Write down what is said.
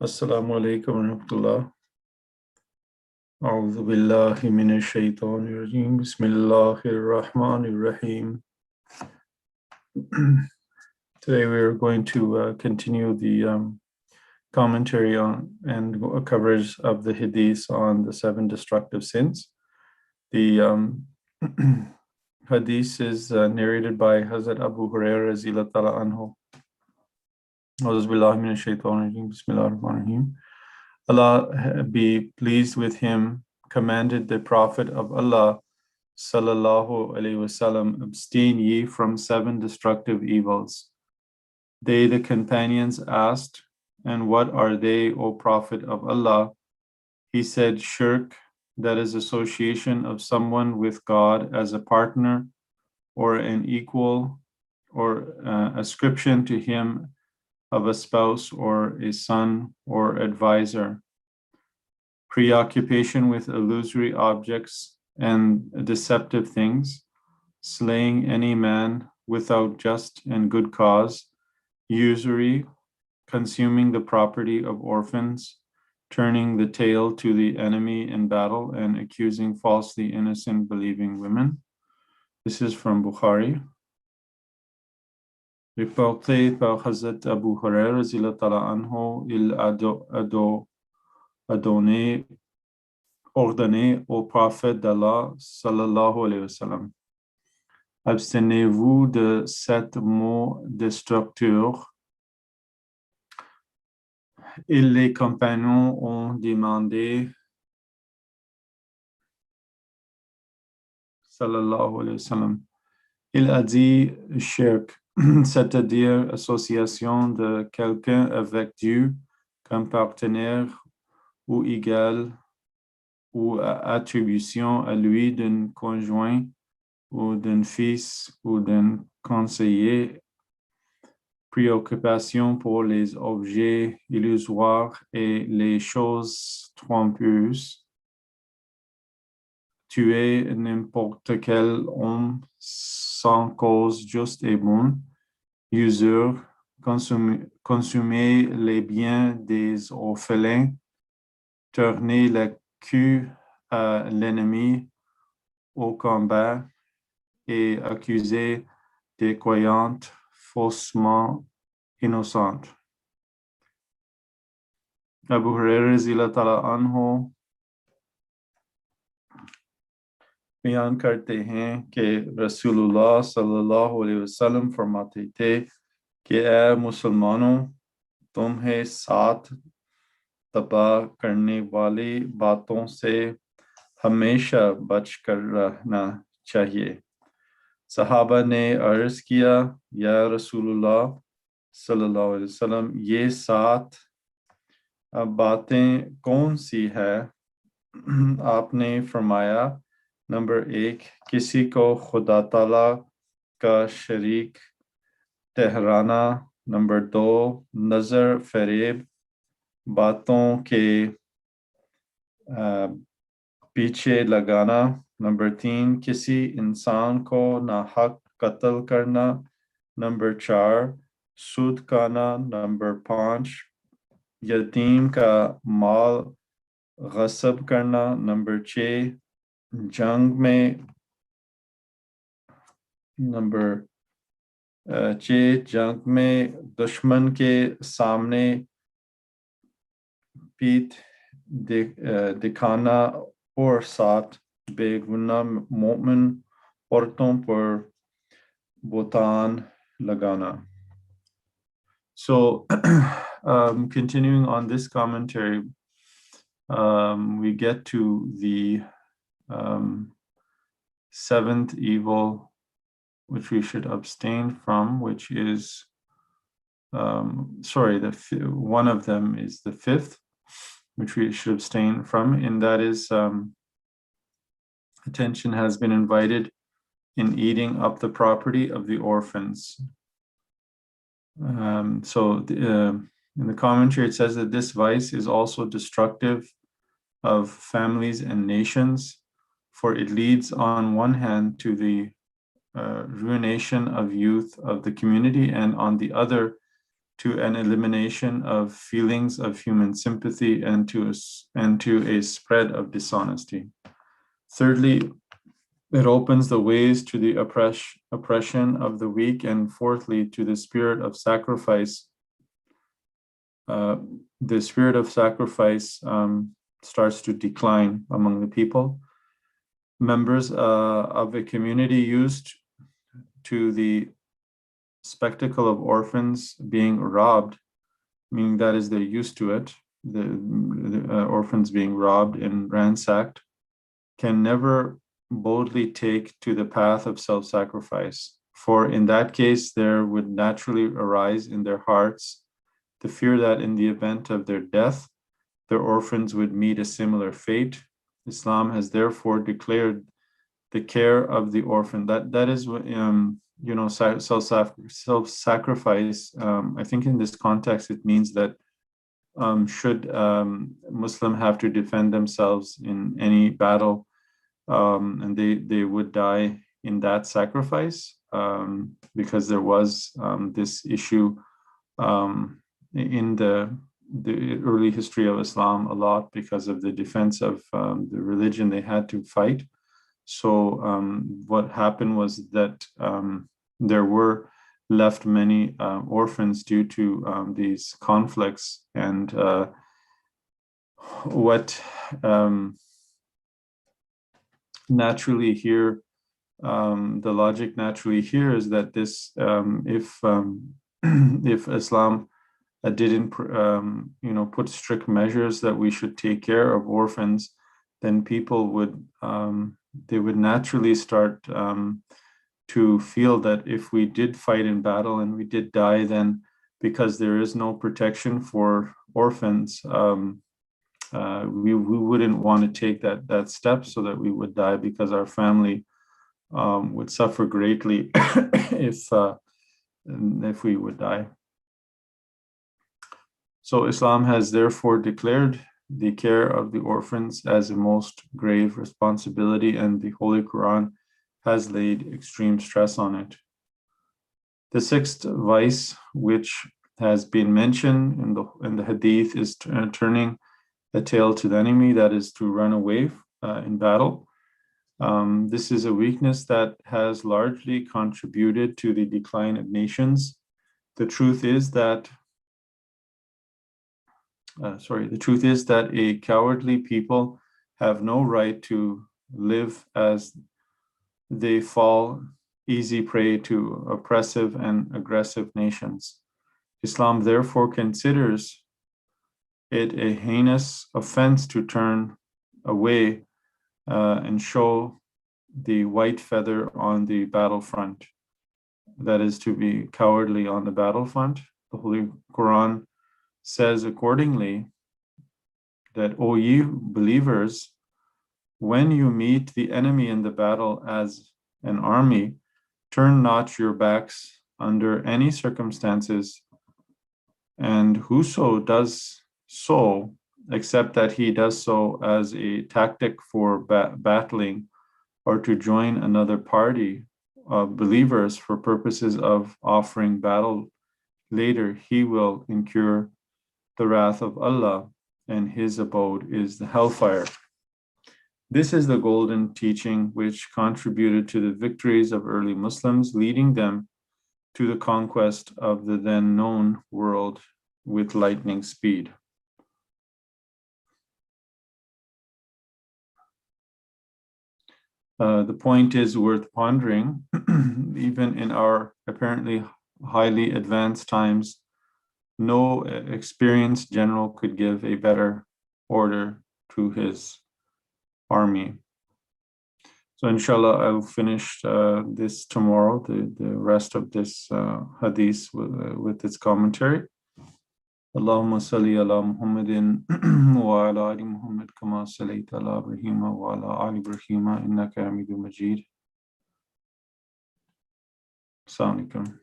Assalamu alaikum wa rahmatullah. A'udhu billahi minash shaitanir rajeem. Bismillahir rahmanir rahim. Today we are going to continue the commentary on and coverage of the hadith on the 7 destructive sins. The hadith is narrated by Hazrat Abu Hurairah radhiyallahu ta'ala anhu. A'udhu billahi minash shaitanir rajeem. Bismillahir rahmanir rahim. Allah be pleased with him, commanded the Prophet of Allah sallallahu alaihi wasallam, abstain ye from 7 destructive evils. They, the companions, asked, and what are they, O Prophet of Allah? He said, shirk, that is association of someone with God as a partner or an equal, or ascription to him of a spouse or a son or advisor, preoccupation with illusory objects and deceptive things, slaying any man without just and good cause, usury, consuming the property of orphans, turning the tail to the enemy in battle, and accusing falsely innocent believing women. This is from Bukhari. Reporté par Hazrat Abu Hurairah radhiyallahu ta'ala anhu, il a ordonné au prophète d'Allah sallallahu alayhi wa sallam, abstenez-vous de 7 mots destructeurs. Et les compagnons ont demandé sallallahu alayhi wa sallam. Il a dit shirk, c'est-à-dire association de quelqu'un avec Dieu comme partenaire ou égal, ou attribution à lui d'un conjoint ou d'un fils ou d'un conseiller, préoccupation pour les objets illusoires et les choses trompeuses, tuer n'importe quel homme sans cause juste et bonne, usure, consumer les biens des orphelins, tourner le cul à l'ennemi au combat et accuser des croyantes faussement innocentes. Abu Hurairah radhiyallahu ta'ala anhu बयान करते हैं कि रसूलुल्लाह सल्लल्लाहु अलैहि वसल्लम फरमाते थे कि ऐ मुसलमानों, तुम्हें 7 तबाह करने वाली बातों से हमेशा बच कर रहना चाहिए। सहाबा ने अर्ज किया, या रसूलुल्लाह सल्लल्लाहु अलैहि वसल्लम, ये 7 बातें कौन सी है? आपने फरमाया, नंबर 1, किसी को खुदा ताला का शरीक ठहराना। नंबर 2, नजर फरेब, बातों के पीछे लगाना। नंबर 3, किसी इंसान को नाहक कत्ल करना। नंबर 4, सूद खाना। नंबर 5, यतीम का माल गस्ब करना। नंबर 6, जंग में दुश्मन के सामने पीठ दिखाना। और 7, बेगुनाह मोमिन औरतों पर बोतान लगाना. So, continuing on this commentary, we get to the 7th evil which we should abstain from, which is, one of them is the 5th, which we should abstain from, and that is attention has been invited in eating up the property of the orphans. In the commentary, it says that this vice is also destructive of families and nations, for it leads on one hand to the ruination of youth of the community, and on the other to an elimination of feelings of human sympathy and to a spread of dishonesty. Thirdly, it opens the ways to the oppression of the weak, and fourthly, to the spirit of sacrifice. The spirit of sacrifice starts to decline among the people. Members of a community used to the spectacle of orphans being robbed, meaning that is they're used to it, the orphans being robbed and ransacked, can never boldly take to the path of self-sacrifice. For in that case, there would naturally arise in their hearts the fear that in the event of their death, their orphans would meet a similar fate. Islam has therefore declared the care of the orphan. That is, self-sacrifice. I think in this context, it means that should Muslim have to defend themselves in any battle, and they would die in that sacrifice, because there was this issue in the early history of Islam a lot because of the defense of the religion they had to fight. So what happened was that there were left many orphans due to these conflicts, and what naturally here, the logic naturally here is that this, if Islam didn't, put strict measures that we should take care of orphans, then people would, they would naturally start to feel that if we did fight in battle and we did die, then because there is no protection for orphans, we wouldn't want to take that step, so that we would die because our family would suffer greatly if we would die. So Islam has therefore declared the care of the orphans as a most grave responsibility, and the Holy Quran has laid extreme stress on it. The sixth vice, which has been mentioned in the Hadith, is turning the tail to the enemy, that is to run away in battle. This is a weakness that has largely contributed to the decline of nations. The truth is that a cowardly people have no right to live as they fall easy prey to oppressive and aggressive nations. Islam therefore considers it a heinous offense to turn away and show the white feather on the battlefront, that is to be cowardly on the battlefront. The Holy Quran says accordingly that, O ye believers, when you meet the enemy in the battle as an army, turn not your backs under any circumstances, and whoso does so, except that he does so as a tactic for battling, or to join another party of believers for purposes of offering battle later, he will incur the wrath of Allah, and his abode is the hellfire. This is the golden teaching which contributed to the victories of early Muslims, leading them to the conquest of the then known world with lightning speed. The point is worth pondering. Even in our apparently highly advanced times, no experienced general could give a better order to his army. So inshallah, I'll finish this tomorrow, the rest of this hadith with its commentary. Allahumma salli ala Muhammadin wa ala ali Muhammad kama sallaita ala Ibrahim wa ala ali Ibrahim innaka Hamidum Majid. Assalamu alaikum.